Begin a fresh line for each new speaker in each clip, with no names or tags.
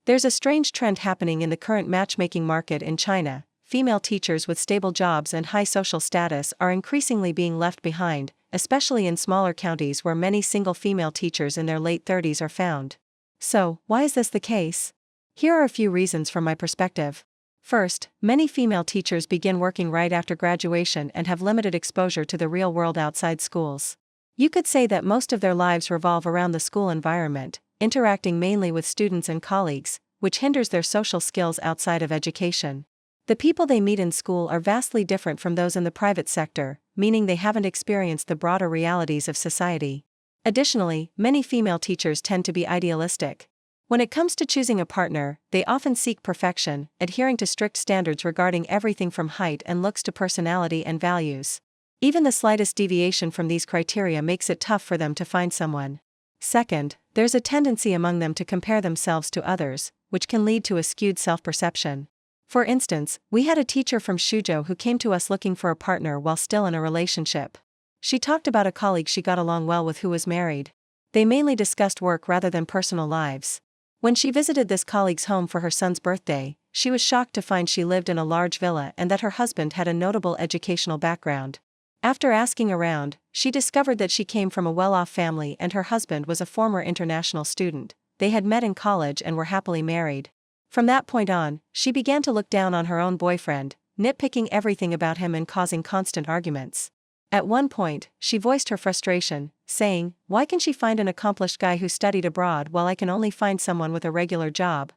There's a strange trend happening in the current matchmaking market in China. Female teachers with stable jobs and high social status are increasingly being left behind, especially in smaller counties where many single female teachers in their late 30s are found. So, why is this the case? Here are a few reasons from my perspective. First, many female teachers begin working right after graduation and have limited exposure to the real world outside schools. You could say that most of their lives revolve around the school environment, interacting mainly with students and colleagues, which hinders their social skills outside of education. The people they meet in school are vastly different from those in the private sector, meaning they haven't experienced the broader realities of society. Additionally, many female teachers tend to be idealistic. When it comes to choosing a partner, they often seek perfection, adhering to strict standards regarding everything from height and looks to personality and values. Even the slightest deviation from these criteria makes it tough for them to find someone. Second, there's a tendency among them to compare themselves to others, which can lead to a skewed self-perception. For instance, we had a teacher from Suzhou who came to us looking for a partner while still in a relationship. She talked about a colleague she got along well with who was married. They mainly discussed work rather than personal lives. When she visited this colleague's home for her son's birthday, she was shocked to find she lived in a large villa and that her husband had a notable educational background. After asking around, she discovered that she came from a well-off family and her husband was a former international student. They had met in college and were happily married. From that point on, she began to look down on her own boyfriend, nitpicking everything about him and causing constant arguments. At one point, she voiced her frustration, saying, "Why can she find an accomplished guy who studied abroad while I can only find someone with a regular job?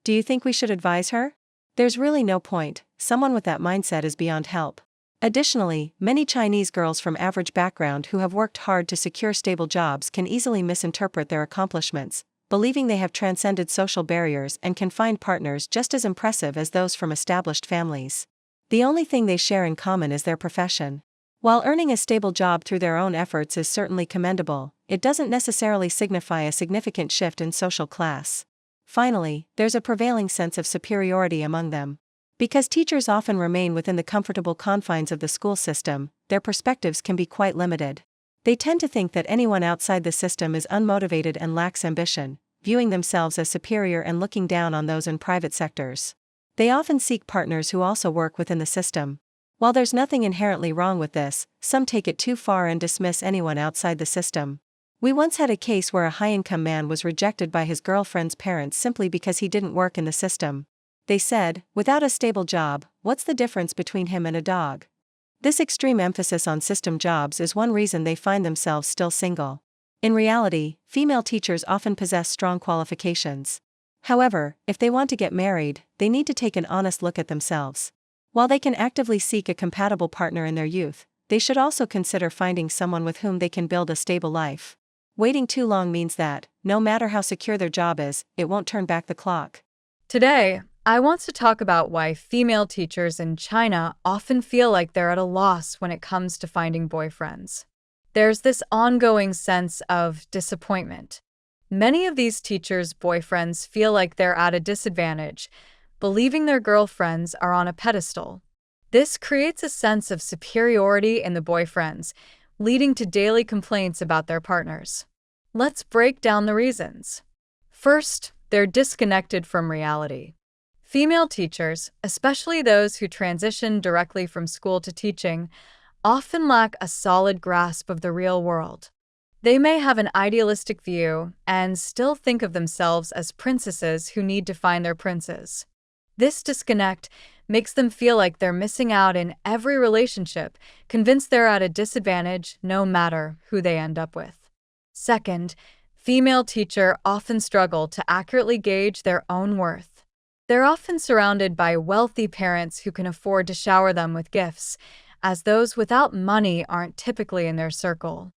Do you think we should advise her? There's really no point, someone with that mindset is beyond help." Additionally, many Chinese girls from average background who have worked hard to secure stable jobs can easily misinterpret their accomplishments, believing they have transcended social barriers and can find partners just as impressive as those from established families. The only thing they share in common is their profession. While earning a stable job through their own efforts is certainly commendable, it doesn't necessarily signify a significant shift in social class. Finally, there's a prevailing sense of superiority among them. Because teachers often remain within the comfortable confines of the school system, their perspectives can be quite limited. They tend to think that anyone outside the system is unmotivated and lacks ambition, viewing themselves as superior and looking down on those in private sectors. They often seek partners who also work within the system. While there's nothing inherently wrong with this, some take it too far and dismiss anyone outside the system. We once had a case where a high-income man was rejected by his girlfriend's parents simply because he didn't work in the system. They said, "Without a stable job, what's the difference between him and a dog?" This extreme emphasis on system jobs is one reason they find themselves still single. In reality, female teachers often possess strong qualifications. However, if they want to get married, they need to take an honest look at themselves. While they can actively seek a compatible partner in their youth, they should also consider finding someone with whom they can build a stable life. Waiting too long means that, no matter how secure their job is, it won't turn back the clock.
Today, I want to talk about why female teachers in China often feel like they're at a loss when it comes to finding boyfriends. There's this ongoing sense of disappointment. Many of these teachers' boyfriends feel like they're at a disadvantage, believing their girlfriends are on a pedestal. This creates a sense of superiority in the boyfriends, leading to daily complaints about their partners. Let's break down the reasons. First, they're disconnected from reality. Female teachers, especially those who transition directly from school to teaching, often lack a solid grasp of the real world. They may have an idealistic view and still think of themselves as princesses who need to find their princes. This disconnect makes them feel like they're missing out in every relationship, convinced they're at a disadvantage no matter who they end up with. Second, female teachers often struggle to accurately gauge their own worth. They're often surrounded by wealthy parents who can afford to shower them with gifts, as those without money aren't typically in their circle.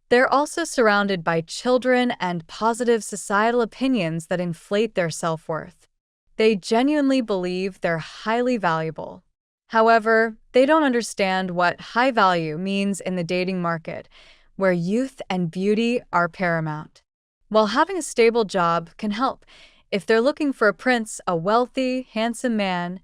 They're also surrounded by children and positive societal opinions that inflate their self-worth. They genuinely believe they're highly valuable. However, they don't understand what high value means in the dating market, where youth and beauty are paramount. While having a stable job can help, if they're looking for a prince, a wealthy, handsome man,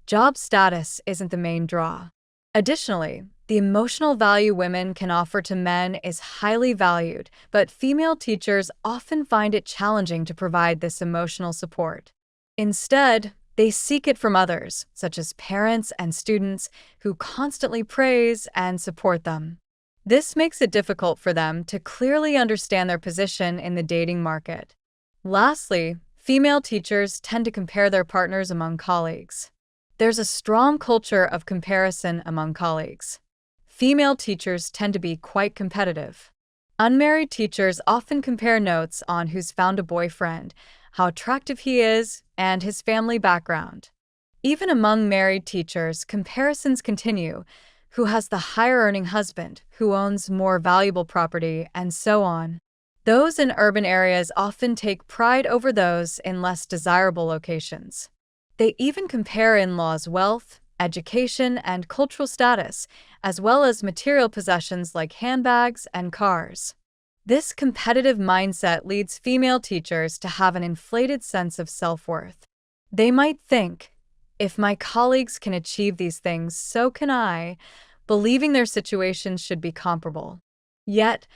job status isn't the main draw. Additionally, the emotional value women can offer to men is highly valued, but female teachers often find it challenging to provide this emotional support. Instead, they seek it from others, such as parents and students, who constantly praise and support them. This makes it difficult for them to clearly understand their position in the dating market. Lastly, female teachers tend to compare their partners among colleagues. There's a strong culture of comparison among colleagues. Female teachers tend to be quite competitive. Unmarried teachers often compare notes on who's found a boyfriend, how attractive he is, and his family background. Even among married teachers, comparisons continue: who has the higher-earning husband, who owns more valuable property, and so on. Those in urban areas often take pride over those in less desirable locations. They even compare in-laws' wealth, education, and cultural status, as well as material possessions like handbags and cars. This competitive mindset leads female teachers to have an inflated sense of self-worth. They might think, if my colleagues can achieve these things, so can I, believing their situations should be comparable. Yet,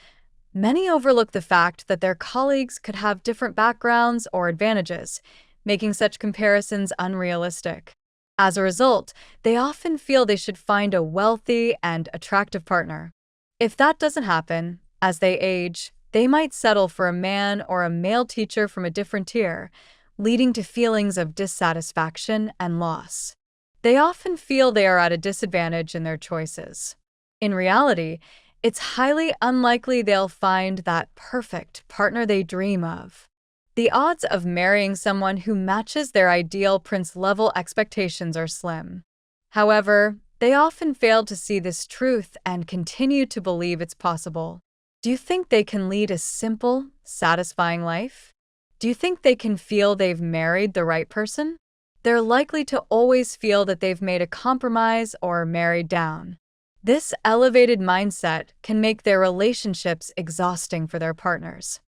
many overlook the fact that their colleagues could have different backgrounds or advantages, making such comparisons unrealistic. As a result, they often feel they should find a wealthy and attractive partner. If that doesn't happen, as they age, they might settle for a man or a male teacher from a different tier, leading to feelings of dissatisfaction and loss. They often feel they are at a disadvantage in their choices. In reality, it's highly unlikely they'll find that perfect partner they dream of. The odds of marrying someone who matches their ideal prince-level expectations are slim. However, they often fail to see this truth and continue to believe it's possible. Do you think they can lead a simple, satisfying life? Do you think they can feel they've married the right person? They're likely to always feel that they've made a compromise or married down. This elevated mindset can make their relationships exhausting for their partners.